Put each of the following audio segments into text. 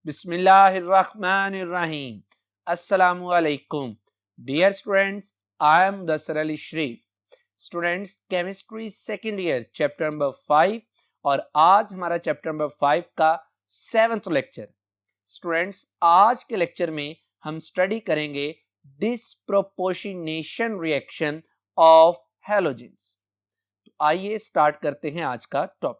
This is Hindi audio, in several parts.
बिस्मिल्लाहिर्रहमानिर्रहीम। अस्सलामुअलैकुम। डियर स्टूडेंट्स, आई एम दसर Ali Sharif. Students, chemistry second year chapter number 5 और आज हमारा चैप्टर नंबर 5 का 7th लेक्चर। स्टूडेंट्स, आज के लेक्चर में हम स्टडी करेंगे डिस्प्रोपोर्शनेशन रिएक्शन ऑफ हैलोजेंस। तो आइए स्टार्ट करते हैं आज का topic.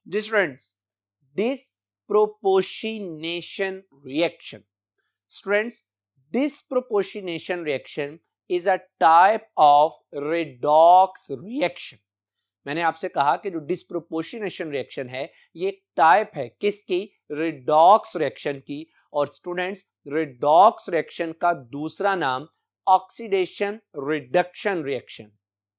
Students, disproportionation reaction. Students, disproportionation reaction is a type of redox reaction. मैंने आपसे कहा कि जो डिस्प्रोपोर्शनेशन रिएक्शन है ये एक टाइप है किसकी? रिडॉक्स रिएक्शन की। और स्टूडेंट्स, रिडॉक्स रिएक्शन का दूसरा नाम ऑक्सीडेशन रिडक्शन रिएक्शन,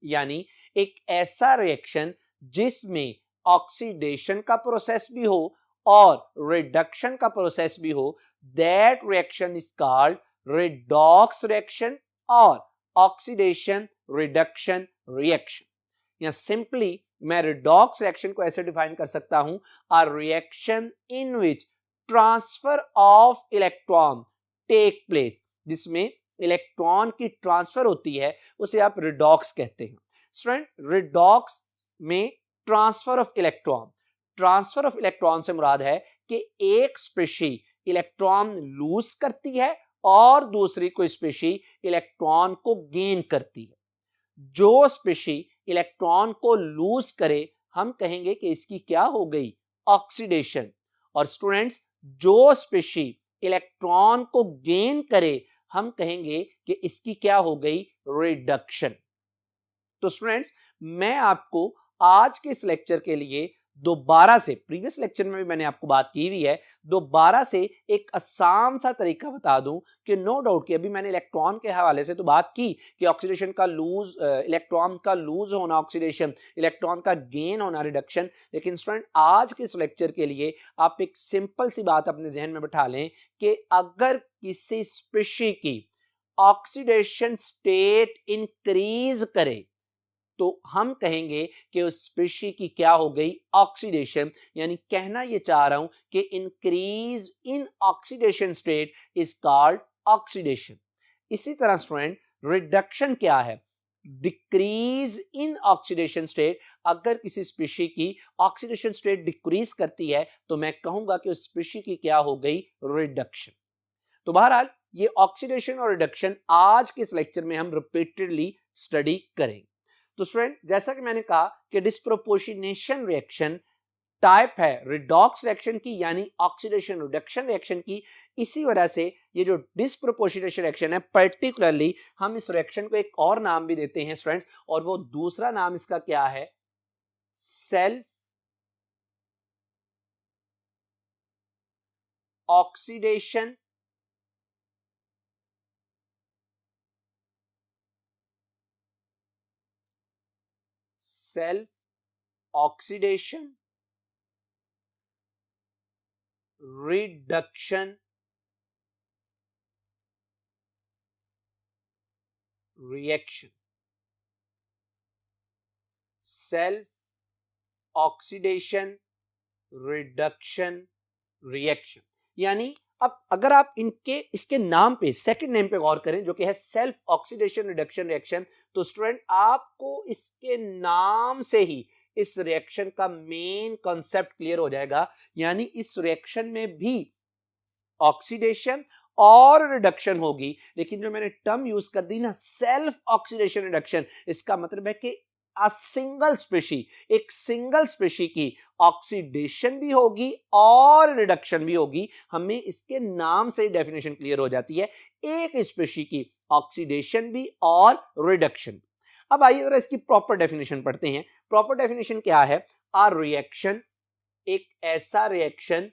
यानी एक ऐसा रिएक्शन जिसमें ऑक्सीडेशन का प्रोसेस भी हो और रिडक्शन का प्रोसेस भी हो, that reaction is called redox reaction और ऑक्सीडेशन रिडक्शन रिएक्शन। या सिंपली मैं रिडॉक्स रिएक्शन को ऐसे डिफाइन कर सकता हूं, a reaction in which transfer of electron take place, जिसमें इलेक्ट्रॉन की ट्रांसफर होती है, उसे आप रिडॉक्स कहते हैं। स्टूडेंट, रिडॉक्स में ट्रांसफर ऑफ इलेक्ट्रॉन से मुराद है कि एक स्पेशी इलेक्ट्रॉन लूज करती है और दूसरी कोई स्पेशी इलेक्ट्रॉन को गेन करती है। जो स्पेशी इलेक्ट्रॉन को लूज करे हम कहेंगे कि इसकी क्या हो गई? ऑक्सीडेशन। और स्टूडेंट्स, जो स्पेशी इलेक्ट्रॉन को गेन करे हम कहेंगे कि इसकी क्या हो गई? रिडक्शन। तो स्टूडेंट्स, मैं आपको आज के इस लेक्चर के लिए दोबारा से, प्रीवियस लेक्चर में भी मैंने आपको बात की हुई है, दोबारा से एक आसान सा तरीका बता दूं कि नो डाउट कि अभी मैंने इलेक्ट्रॉन के हवाले से तो बात की कि ऑक्सीडेशन का लूज, इलेक्ट्रॉन का लूज होना ऑक्सीडेशन, इलेक्ट्रॉन का गेन होना रिडक्शन। लेकिन स्टूडेंट, आज के इस लेक्चर के लिए आप एक सिंपल सी बात अपने जहन में बैठा लें कि अगर किसी स्पेशी की ऑक्सीडेशन स्टेट इंक्रीज करे तो हम कहेंगे कि उस स्पेशी की क्या हो गई? ऑक्सीडेशन। यानी कहना यह चाह रहा हूं कि increase in oxidation state is called oxidation. इसी तरह स्टूडेंट, रिडक्शन क्या है? Decrease in oxidation state. अगर किसी स्पेशी की ऑक्सीडेशन स्टेट डिक्रीज करती है तो मैं कहूंगा कि उस स्पेशी की क्या हो गई? रिडक्शन। तो बहरहाल ये ऑक्सीडेशन और रिडक्शन आज के इस लेक्चर में हम रिपीटेडली स्टडी करेंगे। तो स्टूडेंट, जैसा कि मैंने कहा कि डिस्प्रोपोर्शनेशन रिएक्शन टाइप है रिडॉक्स रिएक्शन की, यानी ऑक्सीडेशन रिडक्शन रिएक्शन की। इसी वजह से ये जो डिस्प्रोपोर्शनेशन रिएक्शन है, पर्टिकुलरली हम इस रिएक्शन को एक और नाम भी देते हैं स्टूडेंट्स, और वो दूसरा नाम इसका क्या है? Self oxidation reduction reaction. Self oxidation reduction reaction. यानी अब अगर आप इसके नाम पे, सेकंड नेम पे गौर करें जो कि है सेल्फ ऑक्सीडेशन रिडक्शन रिएक्शन, तो स्टूडेंट आपको इसके नाम से ही इस रिएक्शन का मेन कॉन्सेप्ट क्लियर हो जाएगा। यानी इस रिएक्शन में भी ऑक्सीडेशन और रिडक्शन होगी, लेकिन जो मैंने टर्म यूज कर दी ना, सेल्फ ऑक्सीडेशन रिडक्शन, इसका मतलब है कि एक सिंगल स्पेशी की ऑक्सीडेशन भी होगी और रिडक्शन भी होगी। हमें इसके नाम से डेफिनेशन क्लियर हो जाती है, एक स्पेशी की ऑक्सीडेशन भी और रिडक्शन। अब आइए जरा इसकी प्रॉपर डेफिनेशन पढ़ते हैं। प्रॉपर डेफिनेशन क्या है? अ रिएक्शन, एक ऐसा रिएक्शन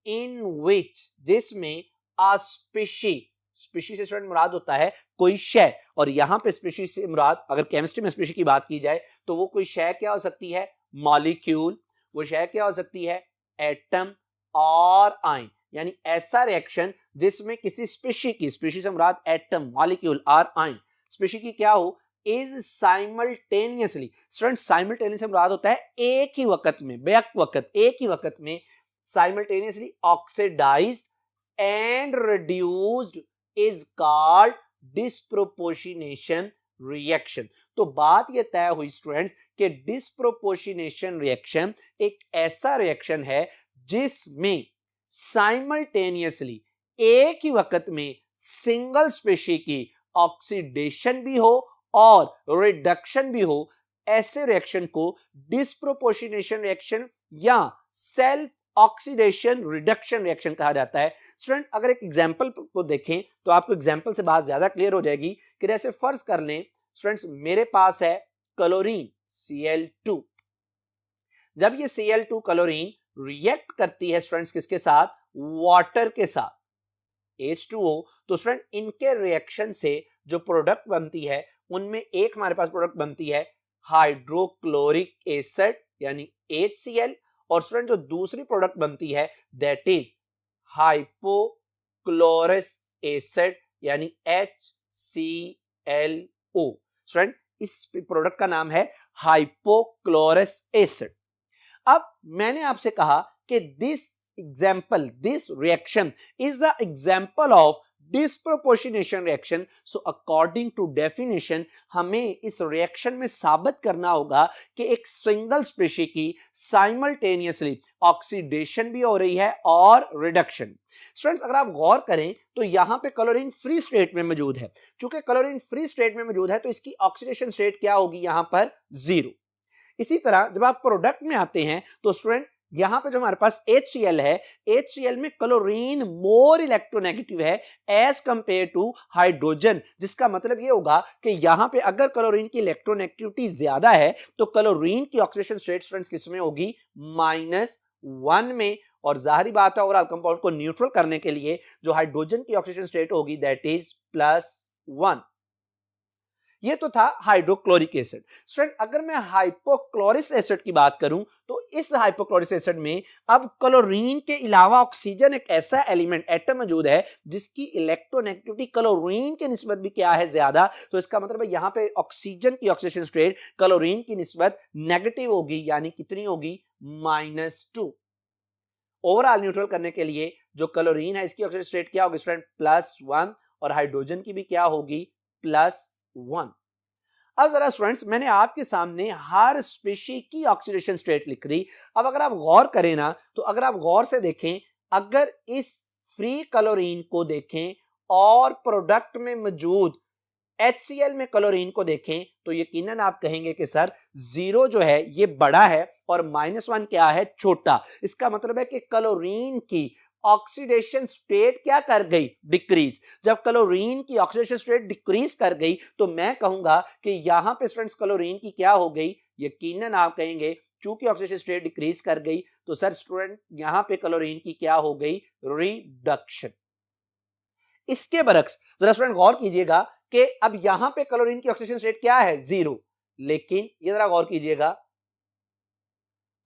इन विच, जिसमें अ स्पेशी से स्टूडेंट मुराद होता है कोई शय, और यहां पे स्पेशी से मुराद, अगर केमिस्ट्री में स्पेशी की बात की जाए तो वो कोई शय क्या हो सकती है? मॉलिक्यूल। वो शय क्या हो सकती है? एटम और आयन। यानी ऐसा रिएक्शन जिसमें किसी स्पेशी से मुराद एटम, मॉलिक्यूल और आयन, स्पेशी की क्या हो? इज साइमल्टेनियसली, स्टूडेंट साइमल्टेनियस से मुराद होता है एक ही वक्त में, बेक वक्त, एक ही वक्त में simultaneously oxidised and reduced is called disproportionation reaction. तो बात यह तय हुई स्टूडेंट्स कि डिस्प्रोपोर्शनेशन रिएक्शन एक ऐसा रिएक्शन है जिसमें साइमल्टेनियसली एक ही वक्त में सिंगल स्पेशी की ऑक्सीडेशन भी हो और रिडक्शन भी हो। ऐसे रिएक्शन को डिस्प्रोपोर्शनेशन रिएक्शन या सेल्फ ऑक्सीडेशन रिडक्शन रिएक्शन कहा जाता है। स्टूडेंट अगर एक एग्जांपल को देखें तो आपको एग्जांपल से बात ज्यादा क्लियर हो जाएगी कि जैसे फर्ज कर लें स्टूडेंट्स मेरे पास है क्लोरीन Cl2। जब ये Cl2 क्लोरीन रिएक्ट करती है स्टूडेंट्स किसके साथ, वाटर के साथ H2O, तो स्टूडेंट इनके रिएक्शन से जो प्रोडक्ट बनती है उनमें एक हमारे पास प्रोडक्ट बनती है हाइड्रोक्लोरिक एसिड यानी HCl, और स्टूडेंट जो दूसरी प्रोडक्ट बनती है दैट इज हाइपोक्लोरस एसिड यानी HClO। स्टूडेंट इस प्रोडक्ट का नाम है हाइपोक्लोरस एसिड। अब मैंने आपसे कहा कि this reaction is the example of disproportionation reaction. So according to definition हमें इस रिएक्शन में साबित करना होगा कि एक सिंगल स्पेशी की साइमल्टेनियसली ऑक्सीडेशन भी हो रही है और रिडक्शन। स्टूडेंट्स अगर आप गौर करें तो यहां पे क्लोरीन फ्री स्टेट में मौजूद है। चूंकि क्लोरीन फ्री स्टेट में मौजूद है तो इसकी ऑक्सीडेशन स्टेट क्या होगी, यहां पर 0। इसी तरह जब आप प्रोडक्ट में आते हैं तो स्टूडेंट यहां पे जो हमारे पास HCl है, HCl में क्लोरीन मोर इलेक्ट्रोनेगेटिव है एज कंपेयर टू हाइड्रोजन, जिसका मतलब ये होगा कि यहां पे अगर क्लोरीन की इलेक्ट्रोनेगेटिविटी ज्यादा है तो क्लोरीन की ऑक्सीडेशन स्टेट स्टूडेंट्स किसमें होगी, -1 में। और जाहिर बात है ओवरऑल कंपाउंड को न्यूट्रल करने के लिए जो हाइड्रोजन की ऑक्सीडेशन स्टेट होगी दैट इज +1। ये तो था हाइड्रोक्लोरिक एसिड। स्टूडेंट अगर मैं हाइपोक्लोरिक एसिड की बात करूं तो इस हाइपोक्लोरिक एसिड में अब क्लोरीन के अलावा ऑक्सीजन एक ऐसा एलिमेंट एटम मौजूद है जिसकी इलेक्ट्रोनेगेटिविटी क्लोरीन के निस्बत भी क्या है, ज्यादा। तो इसका मतलब है यहां पे ऑक्सीजन की ऑक्सीडेशन स्टेट क्लोरीन की निस्बत नेगेटिव होगी, यानी कितनी होगी, -2। ओवरऑल न्यूट्रल करने के लिए जो क्लोरीन है इसकी ऑक्सीडेशन स्टेट क्या होगी स्टूडेंट, +1, और हाइड्रोजन की भी क्या होगी, +1। अब जरा स्टूडेंट्स मैंने आपके सामने हर स्पेशी की ऑक्सीडेशन स्टेट लिख दी। अब अगर आप गौर करें ना तो अगर आप गौर से देखें, अगर इस फ्री क्लोरीन को देखें और प्रोडक्ट में मौजूद HCl में क्लोरीन को देखें तो यकीनन आप कहेंगे कि सर 0 जो है ये बड़ा है और -1 क्या है, छोटा। इसका मतलब है कि क्लोरीन की ऑक्सीडेशन स्टेट क्या कर गई, डिक्रीज। जब क्लोरीन की ऑक्सीडेशन स्टेट डिक्रीज कर गई तो मैं कहूंगा कि यहां पे स्टूडेंट्स क्लोरीन की क्या हो गई, यकीनन आप कहेंगे चूंकि ऑक्सीडेशन स्टेट डिक्रीज कर गई तो सर स्टूडेंट यहां पे क्लोरीन की क्या हो गई, रिडक्शन। इसके बरक्स जरा स्टूडेंट गौर कीजिएगा कि अब यहां पे क्लोरीन की ऑक्सीडेशन स्टेट क्या है, 0। लेकिन ये जरा गौर कीजिएगा,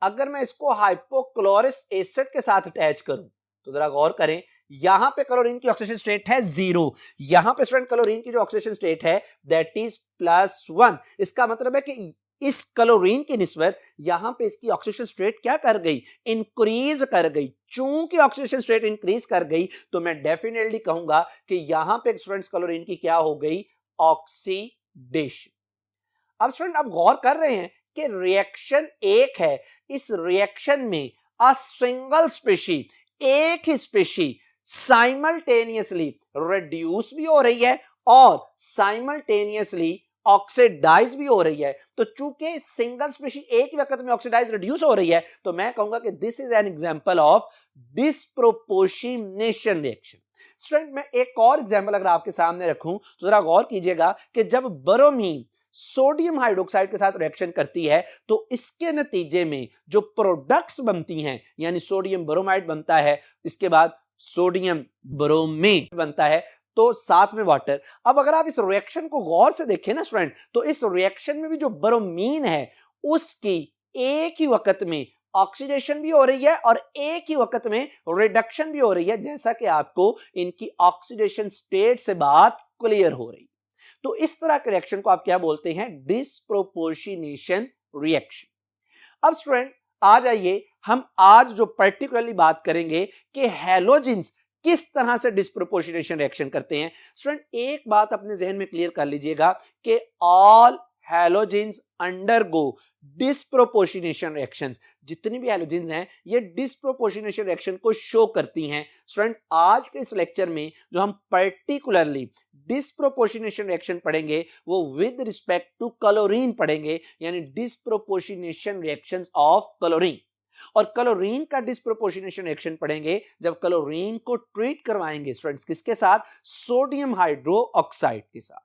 अगर मैं इसको हाइपोक्लोरिक एसिड के साथ अटैच करूं तो जरा गौर करें, यहां पे क्लोरीन की ऑक्सीडेशन स्टेट है 0, यहां पे स्टूडेंट क्लोरीन की जो ऑक्सीडेशन स्टेट है दैट इज +1। इसका मतलब है कि इस क्लोरीन की निस्बत यहां पे इसकी ऑक्सीडेशन स्टेट क्या कर गई, इंक्रीज कर गई। चूंकि ऑक्सीडेशन स्टेट इंक्रीज कर गई तो मैं डेफिनेटली कहूंगा कि यहां पे स्टूडेंट्स क्लोरीन की क्या हो गई, ऑक्सीडेशन। अब स्टूडेंट आप गौर कर रहे हैं कि रिएक्शन एक है, इस रिएक्शन में अ सिंगल स्पेशी, एक ही स्पेशी साइमल्टेनियसली रिड्यूस भी हो रही है और साइमल्टेनियसली ऑक्सीडाइज भी हो रही है। तो चूंकि सिंगल स्पेशी एक ही वक्त में ऑक्सीडाइज रिड्यूस हो रही है तो मैं कहूंगा कि this is an example of disproportionation reaction. Student मैं एक और एग्जांपल अगर आपके सामने रखूं तो जरा गौर कीजिएगा कि जब ब्रोमीन सोडियम हाइड्रोक्साइड के साथ रिएक्शन करती है तो इसके नतीजे में जो प्रोडक्ट्स बनती हैं, यानी सोडियम ब्रोमाइड बनता है, इसके बाद सोडियम ब्रोमेट बनता है, तो साथ में वाटर। अब अगर आप इस रिएक्शन को गौर से देखें ना स्टूडेंट, तो इस रिएक्शन में भी जो ब्रोमीन है उसकी एक ही वक्त में ऑक्सीडेशन भी हो रही है और एक ही वक्त में रिडक्शन भी हो रही है, जैसा कि आपको इनकी ऑक्सीडेशन स्टेट से बात क्लियर हो रही। तो इस तरह के रिएक्शन को आप क्या बोलते हैं, डिस्प्रोपोर्शनेशन रिएक्शन। अब स्टूडेंट आ जाइए, हम आज जो पर्टिकुलरली बात करेंगे कि हैलोजेंस किस तरह से डिस्प्रोपोर्शनेशन रिएक्शन करते हैं। स्टूडेंट एक बात अपने जहन में क्लियर कर लीजिएगा कि all halogens undergo disproportionation reactions. जितनी भी हैलोजेंस हैं ये डिस्प्रोपोर्शनेशन रिएक्शन को शो करती हैं। स्टूडेंट आज के इस लेक्चर में जो हम पर्टिकुलरली डिस्प्रोपोर्शनेशन रिएक्शन पढ़ेंगे वो विद रिस्पेक्ट टू क्लोरीन पढ़ेंगे, यानी डिस्प्रोपोर्शनेशन रिएक्शंस ऑफ क्लोरीन। और क्लोरीन का डिस्प्रोपोर्शनेशन रिएक्शन पढ़ेंगे जब क्लोरीन को ट्रीट करवाएंगे स्टूडेंट्स किसके साथ, सोडियम हाइड्रोक्साइड के साथ।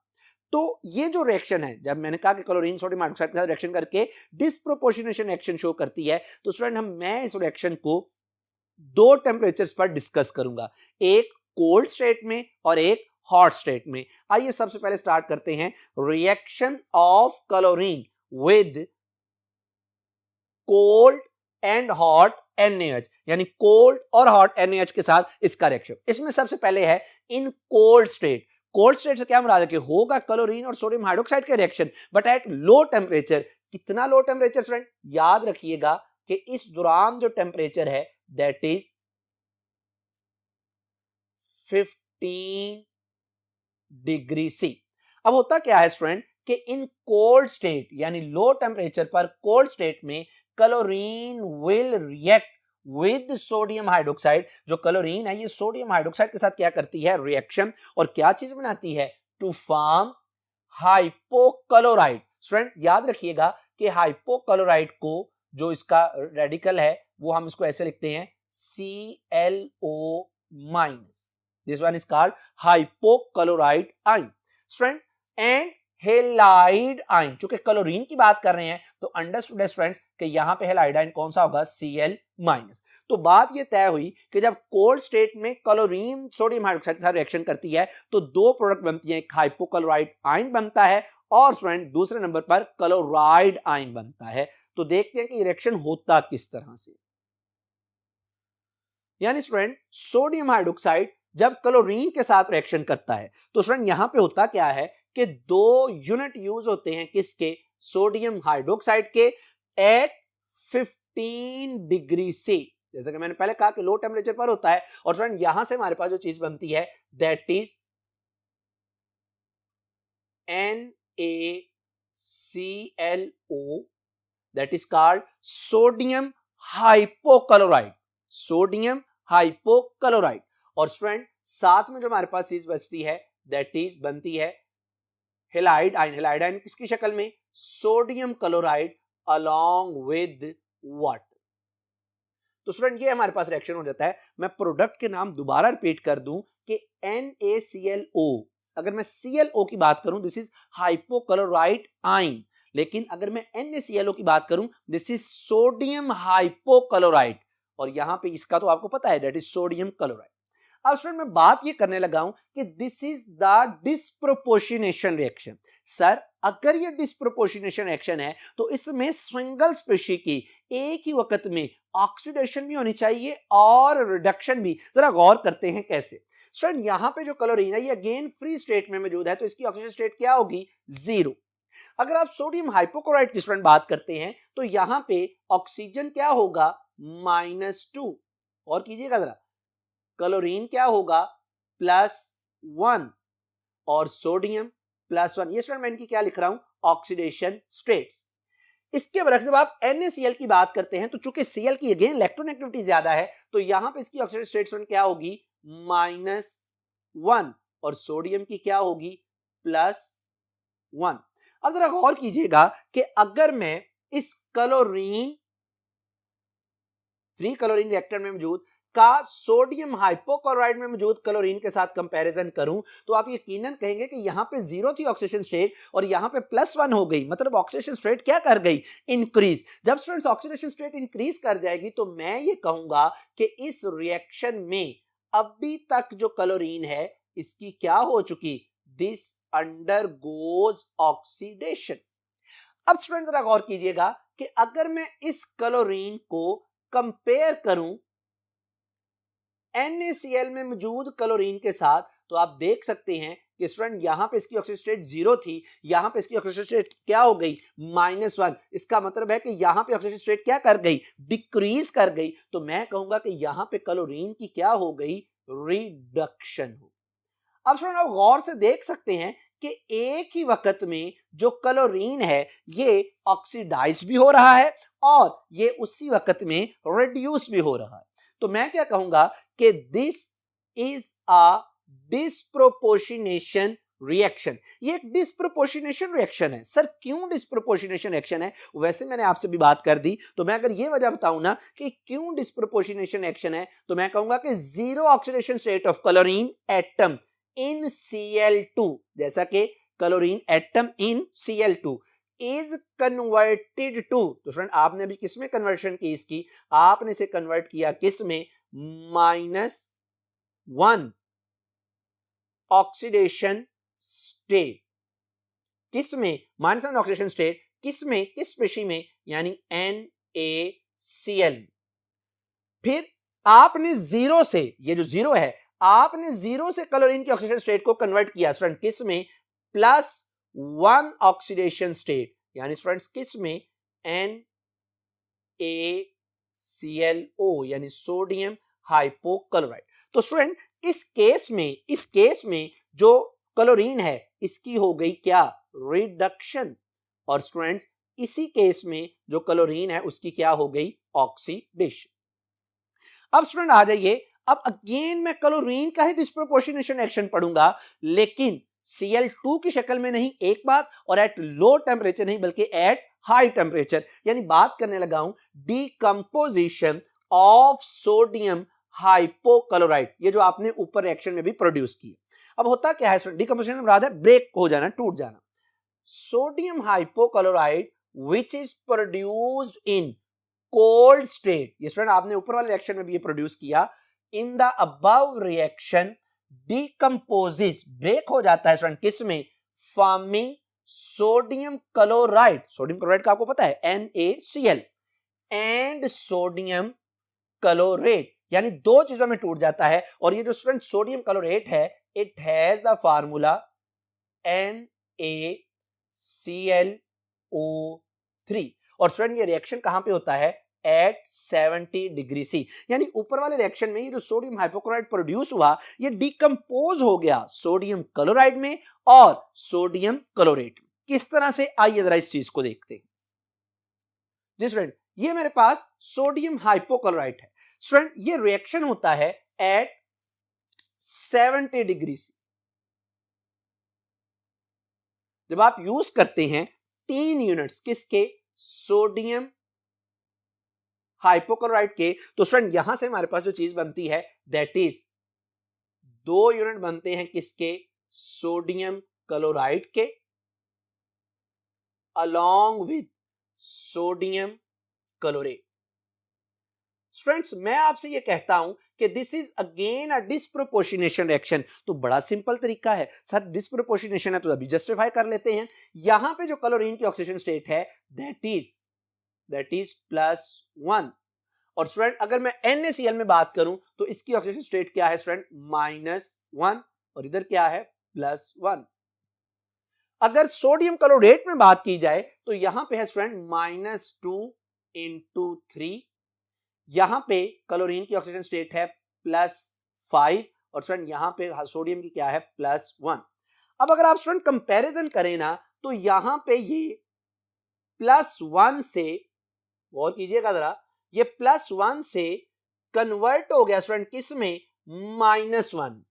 तो ये जो रिएक्शन है, जब मैंने कहा कि क्लोरीन सोडियम हाइड्रोक्साइड के साथ रिएक्शन करके डिस्प्रोपोर्शनेशन रिएक्शन शो करती है, तो स्टूडेंट मैं इस रिएक्शन को दो टेम्परेचर्स पर डिस्कस करूंगा, एक कोल्ड स्टेट में और एक हॉट स्टेट में। आइए सबसे पहले स्टार्ट करते हैं, reaction of chlorine with cold and hot NaH, यानी कोल्ड और हॉट NaH के साथ इसका रिएक्शन। इसमें सबसे पहले है इन कोल्ड स्टेट। कोल्ड स्टेट से क्या मुराद है कि होगा क्लोरीन और सोडियम हाइड्रोक्साइड का reaction but at low temperature. कितना लो टेम्परेचर स्टूडेंट, याद रखिएगा कि इस दौरान जो टेम्परेचर है दैट इज 15 डिग्री C। अब होता क्या है स्टूडेंट कि इन कोल्ड स्टेट यानी लो टेम्परेचर पर कोल्ड स्टेट में chlorine will react with sodium hydroxide. जो क्लोरीन है ये सोडियम हाइड्रोक्साइड के साथ क्या करती है, रिएक्शन, और क्या चीज बनाती है, टू फॉर्म हाइपोक्लोराइड। स्टूडेंट याद रखिएगा कि हाइपोक्लोराइड को जो इसका रेडिकल है वो हम इसको ऐसे लिखते हैं ClO-। This one is called hypochloride ion student. And halide ion, चूंकि क्लोरीन की बात कर रहे हैं तो अंडरस्टूड है स्टूडेंट्स कि यहां पे हेलाइड आयन कौन सा होगा, Cl-। तो बात ये तय हुई कि जब कोल्ड स्टेट में क्लोरीन सोडियम हाइड्रोक्साइड के साथ रिएक्शन करती है तो दो प्रोडक्ट बनती है, एक हाइपोक्लोराइड आयन बनता है और स्टूडेंट दूसरे नंबर पर क्लोराइड आयन बनता है। तो देखते हैं कि रिएक्शन होता किस तरह से। यानी स्टूडेंट सोडियम हाइड्रोक्साइड जब क्लोरीन के साथ रिएक्शन करता है तो स्टूडेंट यहां पे होता क्या है कि दो यूनिट यूज होते हैं किसके, सोडियम हाइड्रोक्साइड के, एट 15 डिग्री C। जैसे कि मैंने पहले कहा कि लो टेम्परेचर पर होता है और स्टूडेंट यहां से हमारे पास जो चीज बनती है that is NaClO, that is called sodium hypochloride, sodium hypochloride. और स्टूडेंट साथ में जो हमारे पास चीज बचती है दैट इज बनती है हेलाइड आयन। हेलाइड आयन किसकी शक्ल में, sodium chloride along with water. तो स्टूडेंट ये हमारे पास रिएक्शन हो जाता है। मैं प्रोडक्ट के नाम दोबारा रिपीट कर दूं कि NaClO, अगर मैं ClO की बात करूं दिस इज हाइपोक्लोराइड आयन, लेकिन अगर मैं NaClO की बात करूं दिस इज सोडियम हाइपोक्लोराइड, और यहां पे इसका तो आपको पता है दैट इज सोडियम क्लोराइड। अब स्टूडेंट मैं बात ये करने लगा हूं कि this is the disproportionation reaction. Sir अगर ये डिस्प्रोपोर्शनेशन रिएक्शन है तो इसमें सिंगल स्पेशी की एक ही वक्त में ऑक्सीडेशन भी होनी चाहिए और रिडक्शन भी। जरा गौर करते हैं कैसे। स्टूडेंट यहां पे जो क्लोरीन है ये अगेन फ्री स्टेट में मौजूद है तो इसकी ऑक्सीजन स्टेट क्या होगी, 0। अगर आप सोडियम हाइपोक्लोराइड की स्टूडेंट बात करते हैं तो यहां पे ऑक्सीजन क्या होगा, -2। और कीजिएगा जरा, क्लोरीन क्या होगा, +1 और सोडियम +1। ये स्टूडेंट मैं इनकी क्या लिख रहा हूं, ऑक्सीडेशन स्टेट्स। इसके बरक्स जब आप NaCl की बात करते हैं तो चूंकि Cl की अगेन इलेक्ट्रोनेगेटिविटी ज्यादा है तो यहां पे इसकी ऑक्सीडेशन स्टेट स्टूडेंट क्या होगी, -1 और सोडियम की क्या होगी, +1। अब जरा गौर कीजिएगा कि अगर मैं इस क्लोरीन फ्री क्लोरीन रिएक्टर में मौजूद का सोडियम हाइपोक्लोराइड में मौजूद क्लोरीन के साथ कंपैरिजन करूं तो आप यकीनन कहेंगे कि यहां पे 0 थी ऑक्सीडेशन स्टेट और यहां पे +1 हो गई, मतलब ऑक्सीडेशन स्टेट क्या कर गई, इंक्रीज। जब स्टूडेंट्स ऑक्सीडेशन स्टेट इंक्रीज कर जाएगी तो मैं ये कहूंगा कि इस रिएक्शन में अभी तक जो क्लोरीन है इसकी क्या हो चुकी, दिस अंडरगोज ऑक्सीडेशन। अब स्टूडेंट जरा गौर कीजिएगा कि अगर मैं इस क्लोरीन को कंपेयर करूं NaCl में मौजूद क्लोरीन के साथ तो आप देख सकते हैं कि स्टूडेंट यहां पे इसकी ऑक्सीडेशन स्टेट 0 थी, यहां पे इसकी ऑक्सीडेशन स्टेट क्या हो गई -1, इसका मतलब है कि यहां पे ऑक्सीडेशन स्टेट क्या कर गई, डिक्रीज कर गई। तो मैं कहूंगा कि यहां पे क्लोरीन की क्या हो गई, रिडक्शन हो। अब स्टूडेंट आप गौर से देख सकते हैं कि एक ही वक्त में जो क्लोरीन है ये ऑक्सीडाइज भी हो रहा है और ये उसी वक्त में रिड्यूस भी हो रहा है। तो मैं क्या कहूंगा कि this is a disproportionation reaction. ये एक डिस्प्रोपोर्शनेशन रिएक्शन है। सर क्यों डिस्प्रोपोर्शनेशन रिएक्शन है, वैसे मैंने आपसे भी बात कर दी, तो मैं अगर ये वजह बताऊं ना कि क्यों डिस्प्रोपोर्शनेशन रिएक्शन है, तो मैं कहूंगा कि zero oxidation state of chlorine atom in Cl2, जैसा कि chlorine atom in Cl2 is converted to, तो फ्रेंड आपने भी किस में कन्वर्शन की इसकी, आपने इसे कन्वर्ट किया किस में, -1 ऑक्सीडेशन स्टेट। किस में, -1 ऑक्सीडेशन स्टेट, किस में, किस स्पेशी में, यानी NaCl। फिर आपने जीरो से, ये जो जीरो है, आपने जीरो से क्लोरीन की ऑक्सीडेशन स्टेट को कन्वर्ट किया स्टूडेंट किस में, +1 ऑक्सीडेशन स्टेट, यानी स्टूडेंट्स किस में, NaClO, यानी सोडियम हाइपोक्लोराइड। तो स्टूडेंट इस केस में जो क्लोरीन है इसकी हो गई क्या, रिडक्शन, और स्टूडेंट्स इसी केस में जो क्लोरीन है उसकी क्या हो गई, ऑक्सीडेशन। अब स्टूडेंट आ जाइए, अब अगेन मैं क्लोरीन का ही डिस्प्रोपोर्शनेशन एक्शन पढ़ूंगा, लेकिन Cl2 की शक्ल में नहीं, एक बात, और एट लो टेम्परेचर नहीं बल्कि एट हाई टेम्परेचर, यानी बात करने लगा हूं डीकंपोजिशन ऑफ सोडियम हाइपोक्लोराइड, ये जो आपने ऊपर रिएक्शन में भी प्रोड्यूस किया। अब होता क्या है डीकंपोजिशन, मुराद है ब्रेक हो जाना, टूट जाना। Sodium hypochloride which is produced in cold state, ये स्टूडेंट आपने ऊपर वाले रिएक्शन में भी ये प्रोड्यूस किया, in the above reaction decomposes, break हो जाता है स्टूडेंट किस में, forming sodium chloride, sodium chloride का आपको पता है NaCl, एंड सोडियम क्लोरेट, यानी दो चीजों में टूट जाता है। और ये जो स्टूडेंट सोडियम क्लोरेट है, it has the formula NaClO3, और स्टूडेंट ये रिएक्शन कहां पे होता है, एट 70 डिग्री C, यानी ऊपर वाले रिएक्शन में ये जो सोडियम हाइपोक्लोराइड प्रोड्यूस हुआ ये डिकंपोज हो गया सोडियम क्लोराइड में और सोडियम क्लोरेट में। किस तरह से, आइए जरा इस चीज को देखते हैं। जी स्टूडेंट, ये मेरे पास सोडियम हाइपोक्लोराइड है। स्टूडेंट ये रिएक्शन होता है एट 70 डिग्री C। जब आप यूज करते हैं 3 यूनिट्स किसके, सोडियम हाइपोक्लोराइड के, तो स्टूडेंट यहां से हमारे पास जो चीज बनती है दैट इज 2 यूनिट बनते हैं किसके, सोडियम क्लोराइड के, along with sodium chlorate. Students मैं आपसे ये कहता हूं कि this is again a disproportionation reaction. तो बड़ा सिंपल तरीका है सर, डिस्प्रोपोर्शनेशन है तो अभी जस्टिफाई कर लेते हैं। यहां पे जो क्लोरीन की ऑक्सीडेशन स्टेट है दैट इज +1, और स्टूडेंट अगर मैं NaCl में बात करूं तो इसकी ऑक्सीडेशन स्टेट क्या है स्टूडेंट, -1, और इधर क्या है, +1। अगर सोडियम क्लोरेट में बात की जाए तो यहां पे है स्टूडेंट -2 × 3, यहां पे क्लोरीन की ऑक्सीडेशन स्टेट है +5, और स्टूडेंट यहां पे सोडियम की क्या है, +1। अब अगर आप स्टूडेंट कंपैरिजन करें ना तो यहां पे ये +1 से, गौर कीजिएगा जरा, ये +1 से कन्वर्ट हो गया स्टूडेंट किस में, -1।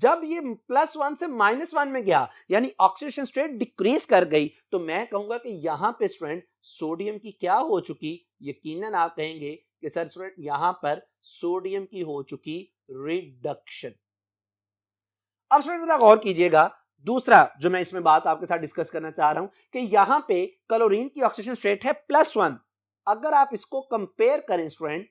जब ये +1 से -1 में गया यानी ऑक्सीडेशन स्टेट डिक्रीज कर गई, तो मैं कहूंगा कि यहां पे स्टूडेंट सोडियम की क्या हो चुकी, यकीनन आप कहेंगे कि सर स्टूडेंट यहां पर सोडियम की हो चुकी रिडक्शन। अब स्टूडेंट जरा गौर कीजिएगा, दूसरा जो मैं इसमें बात आपके साथ डिस्कस करना चाह रहा हूं कि यहां पे क्लोरीन की ऑक्सीडेशन स्टेट है +1, अगर आप इसको कंपेयर करें स्टूडेंट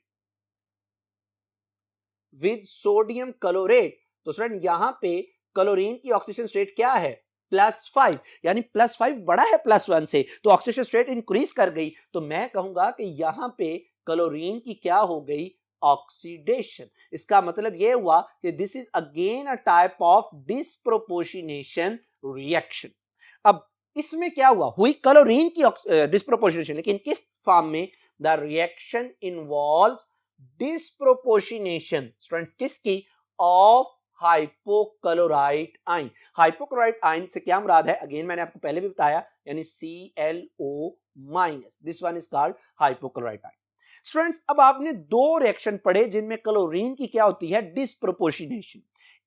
विद सोडियम क्लोरेट, तो स्टूडेंट यहां पे क्लोरीन की ऑक्सीडेशन स्टेट क्या है, +5, यानी +5 बड़ा है +1 से, तो ऑक्सीडेशन स्टेट इंक्रीज कर गई। तो मैं कहूंगा कि यहां पे क्लोरीन की क्या हो गई, ऑक्सीडेशन। इसका मतलब यह हुआ कि this is again a type of disproportionation reaction. अब इसमें क्या हुआ, हुई क्लोरीन की डिस्प्रोपोर्शनेशन, लेकिन किस फॉर्म में? The reaction involves disproportionation students किसकी? Of hypochlorite ion. Hypochlorite ion से क्या मुराद है? अगेन मैंने आपको पहले भी बताया, यानी ClO-, this one is called hypochlorite ion. Students अब आपने दो रिएक्शन पढ़े जिनमें क्लोरीन की क्या होती है? डिस्प्रोपोर्शनेशन।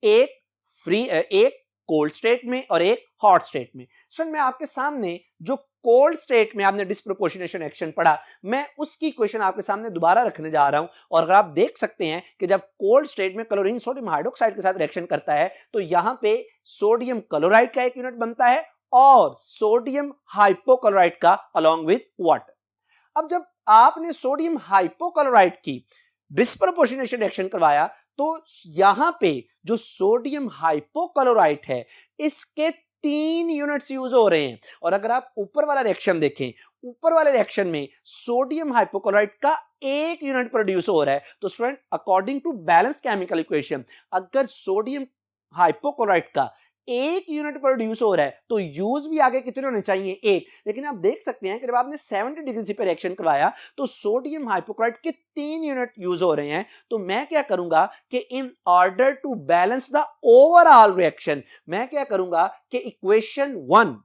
एक कोल्ड स्टेट में और एक हॉट स्टेट में। स्टूडेंट मैं आपके सामने जो कोल्ड स्टेट में आपने डिस्प्रोपोर्शनेशन एक्शन पढ़ा, मैं उसकी क्वेश्चन आपके सामने दोबारा रखने जा रहा हूं। और अगर आप देख सकते हैं कि जब कोल्ड स्टेट में क्लोरीन सोडियम हाइड्रोक्साइड के साथ रिएक्शन करता है तो यहां पे सोडियम क्लोराइड का एक यूनिट बनता है और सोडियम हाइपोक्लोराइड का अलॉन्ग विद वाटर। अब जब आपने सोडियम हाइपोक्लोराइड की डिस्प्रोपोर्शनेशन रिएक्शन करवाया तो यहां पे जो सोडियम हाइपोक्लोराइड है इसके 3 यूनिट्स यूज हो रहे हैं। और अगर आप ऊपर वाला रिएक्शन देखें, ऊपर वाले रिएक्शन में सोडियम हाइपोक्लोराइड का 1 यूनिट प्रोड्यूस हो रहा है। तो student according to balance chemical equation, अगर सोडियम हाइपोक्लोराइड का 1 यूनिट प्रोड्यूस हो रहा है तो यूज भी आगे कितने होने चाहिए? 1। लेकिन आप देख सकते हैं कि जब आपने 70 डिग्री सी पे रिएक्शन करवाया तो सोडियम हाइपोक्लोराइड के 3 यूनिट यूज हो रहे हैं। तो मैं क्या करूंगा कि in order to balance the overall reaction, मैं क्या करूंगा कि इक्वेशन 1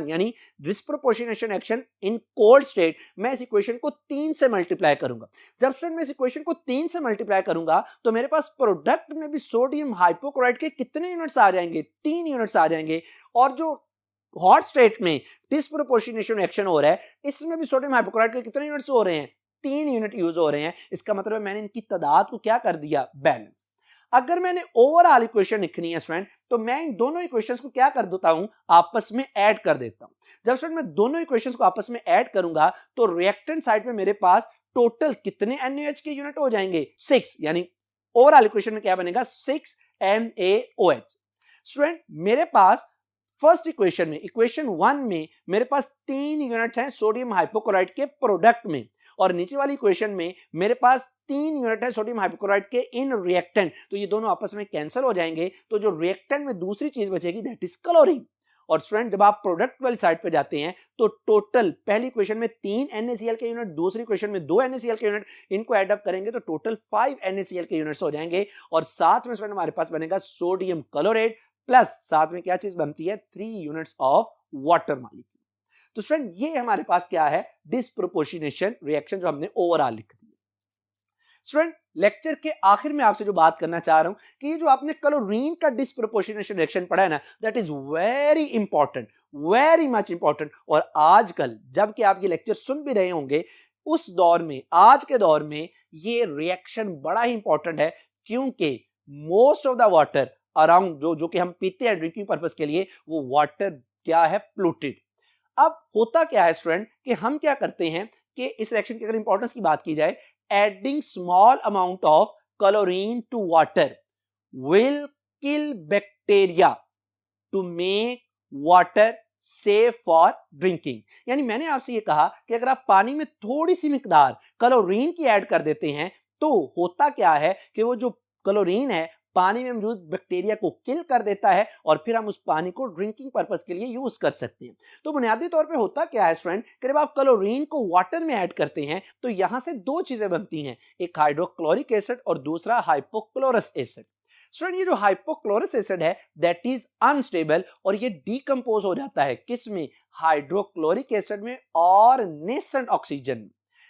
यानी disproportionation action in cold state, मैं इस इक्वेशन को 3 से मल्टीप्लाई करूंगा। जब स्टूडेंट मैं इस इक्वेशन को 3 से मल्टीप्लाई करूंगा तो मेरे पास प्रोडक्ट में भी सोडियम हाइपोक्लोराइड के कितने यूनिट्स आ जाएंगे? 3 यूनिट्स आ जाएंगे। और जो हॉट स्टेट में डिस्प्रोपोर्शनेशन एक्शन हो रहा है इसमें भी सोडियम हाइपोक्लोराइड के कितने यूनिट्स हो रहे हैं? 3 यूनिट यूज हो रहे हैं। इसका मतलब है मैंने इनकी तादाद को क्या कर दिया? बैलेंस। अगर मैंने ओवरऑल इक्वेशन लिखनी है स्टूडेंट तो मैं इन दोनों इक्वेशंस को क्या कर देता हूं? आपस में ऐड कर देता हूं। जब स्टूडेंट मैं दोनों इक्वेशंस को आपस में ऐड करूंगा तो रिएक्टेंट साइड पे मेरे पास टोटल कितने NaOH के यूनिट हो जाएंगे? 6। यानी ओवरऑल इक्वेशन में क्या बनेगा? 6 NaOH। स्टूडेंट मेरे पास फर्स्ट इक्वेशन में, इक्वेशन 1 में मेरे पास 3 यूनिट्स हैं सोडियम हाइपोक्लोराइड के प्रोडक्ट में, और नीचे वाली इक्वेशन में मेरे पास 3 यूनिट है सोडियम हाइपोक्लोराइड के इन रिएक्टेंट। तो ये दोनों आपस में कैंसिल हो जाएंगे। तो जो रिएक्टेंट में दूसरी चीज बचेगी दैट इज क्लोरीन। और स्टूडेंट जब आप प्रोडक्ट वाली साइड पे जाते हैं तो टोटल पहली इक्वेशन में 3 NaCl के यूनिट, दूसरी इक्वेशन में 2 NaCl के यूनिट, इनको ऐड अप करेंगे तो टोटल 5 NaCl के यूनिट्स हो जाएंगे। और साथ में स्टूडेंट हमारे पास बनेगा सोडियम क्लोराइड प्लस साथ में क्या चीज बनती है? 3 यूनिट्स ऑफ वाटर मॉलिक्यूल। तो स्टूडेंट ये हमारे पास क्या है? डिस्प्रोपोर्शनेशन रिएक्शन जो हमने ओवरऑल लिख दी। स्टूडेंट लेक्चर के आखिर में आपसे जो बात करना चाह रहा हूं कि ये जो आपने क्लोरीन का डिस्प्रोपोर्शनेशन रिएक्शन पढ़ा है ना, that is very important, very much important. और आजकल जबकि आप ये लेक्चर सुन भी रहे होंगे, उस दौर में, आज के दौर में ये रिएक्शन बड़ा ही इंपॉर्टेंट है, क्योंकि most of the water around जो कि हम पीते हैं ड्रिंकिंग पर्पस के लिए, वो वाटर क्या है? पोल्यूटेड। अब होता क्या है स्टूडेंट कि हम क्या करते हैं कि इस रिएक्शन की अगर इंपॉर्टेंस की बात की जाए, adding small amount of chlorine to water will kill bacteria to make water safe for drinking. यानी मैंने आपसे ये कहा कि अगर आप पानी में थोड़ी सी मिकदार क्लोरीन की ऐड कर देते हैं तो होता क्या है कि वो जो क्लोरीन है पानी में मौजूद बैक्टीरिया को किल कर देता है और फिर हम उस पानी को ड्रिंकिंग पर्पस के लिए यूज कर सकते हैं। तो बुनियादी तौर पे होता क्या है स्टूडेंट कि जब आप क्लोरीन को वाटर में ऐड करते हैं तो यहां से 2 चीजें बनती हैं, एक हाइड्रोक्लोरिक एसिड और दूसरा हाइपोक्लोरस एसिड। स्टूडेंट ये जो हाइपोक्लोरस एसिड है दैट इज अनस्टेबल और ये डीकंपोज हो जाता है किसमें? हाइड्रोक्लोरिक एसिड में और नेसेंट ऑक्सीजन में।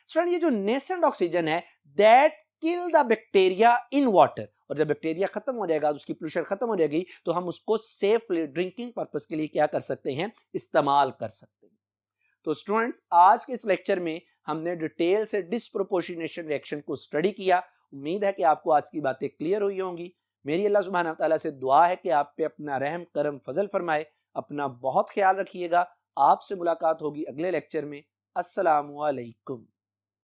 स्टूडेंट ये जो नेसेंट ऑक्सीजन है that kill the bacteria in water, और जब बैक्टीरिया खत्म हो जाएगा, उसकी पोल्यूशन खत्म हो जाएगी, तो हम उसको सेफली ड्रिंकिंग पर्पस के लिए क्या कर सकते हैं? इस्तेमाल कर सकते हैं। तो स्टूडेंट्स आज के इस लेक्चर में हमने डिटेल से डिस्प्रोपोर्शनेशन रिएक्शन को स्टडी किया। उम्मीद है कि आपको आज की बातें क्लियर हुई होंगी। मेरी अल्लाह सुब्हानहू तआला से दुआ है कि आप पे अपना रहम करम फजल फरमाए। अपना बहुत ख्याल रखिएगा। आपसे मुलाकात होगी अगले लेक्चर में। अस्सलामु अलैकुम।